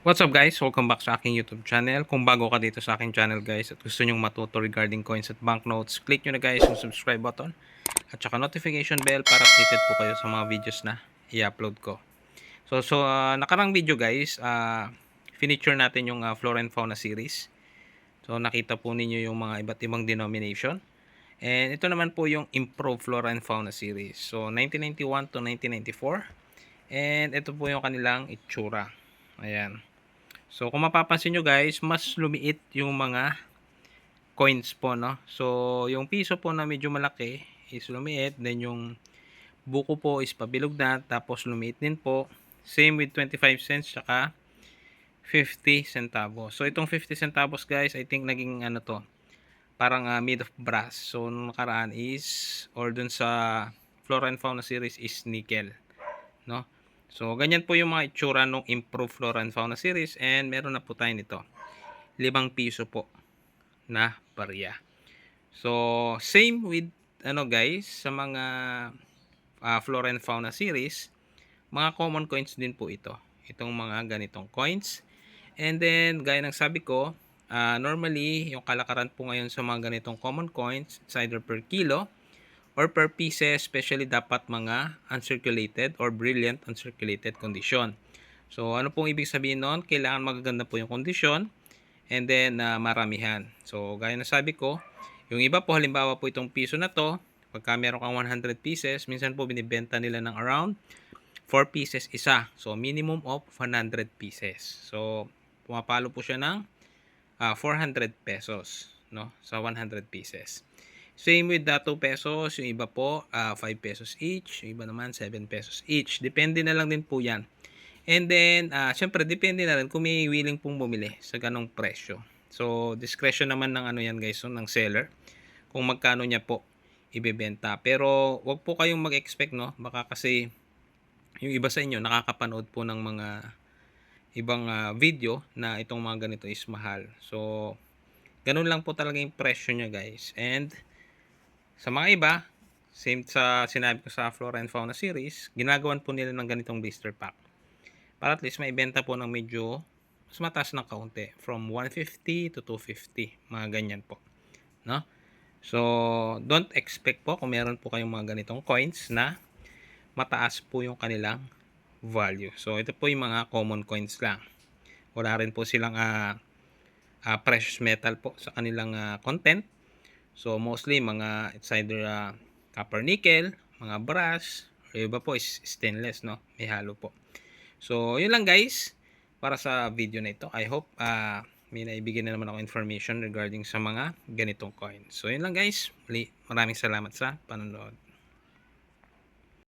What's up guys? Welcome back sa aking YouTube channel. Kung bago ka dito sa aking channel guys at gusto nyong matuto regarding coins at banknotes, click nyo na guys yung subscribe button at saka notification bell para updated po kayo sa mga videos na i-upload ko. Nakarang video guys, finiture natin yung Flora and Fauna series. So nakita po ninyo yung mga iba't ibang denomination. And ito naman po yung Improved Flora and Fauna series. So 1991 to 1994. And ito po yung kanilang itsura. Ayan. So, kung mapapansin nyo guys, mas lumiit yung mga coins po, no? So, yung piso po na medyo malaki is lumiit. Then, yung buko po is pabilog na. Tapos, lumiit din po. Same with 25 cents, tsaka 50 centavos. So, itong 50 centavos guys, I think naging ano to, parang made of brass. So, nung nakaraan is, or dun sa Flora and Fauna series is nickel, no? So, ganyan po yung mga itsura ng Improved Flora and Fauna series and meron na po tayo nito. 5 piso po na barya. So, same with ano guys, sa mga Flora and Fauna series, mga common coins din po ito. Itong mga ganitong coins. And then, gaya ng sabi ko, normally, yung kalakaran po ngayon sa mga ganitong common coins, it's either per kilo or per pieces, especially dapat mga uncirculated or brilliant uncirculated condition. So, ano pong ibig sabihin nun? Kailangan magaganda po yung kondisyon and then maramihan. So, gaya na sabi ko, yung iba po, halimbawa po itong piso na to, pagka meron kang 100 pieces, minsan po binibenta nila ng around 4 pieces isa. So, minimum of 100 pieces. So, pumapalo po siya ng 400 pesos, no? Sa 100 pieces. Same with 2 pesos, yung iba po 5 pesos each, yung iba naman 7 pesos each. Depende na lang din po yan. And then, syempre, depende na rin kung may willing pong bumili sa ganong presyo. So, discretion naman ng ano yan guys, so, ng seller, kung magkano niya po ibebenta. Pero, wag po kayong mag-expect, no? Baka kasi, yung iba sa inyo, nakakapanood po ng mga ibang video na itong mga ganito is mahal. So, ganun lang po talaga yung presyo niya guys. And, sa mga iba, same sa sinabi ko sa Flora and Fauna series, ginagawan po nila ng ganitong blister pack. Para at least maibenta po ng medyo mas mataas ng kaunti. From 150 to 250. Mga ganyan po. No? So, don't expect po kung meron po kayong mga ganitong coins na mataas po yung kanilang value. So, ito po yung mga common coins lang. Wala rin po silang precious metal po sa kanilang content. So, mostly mga it's either copper nickel, mga brass, or iba po is stainless, no? May halo po. So, yun lang guys para sa video na ito. I hope may naibigay na naman ako information regarding sa mga ganitong coin. So, yun lang guys. Muli, maraming salamat sa panonood.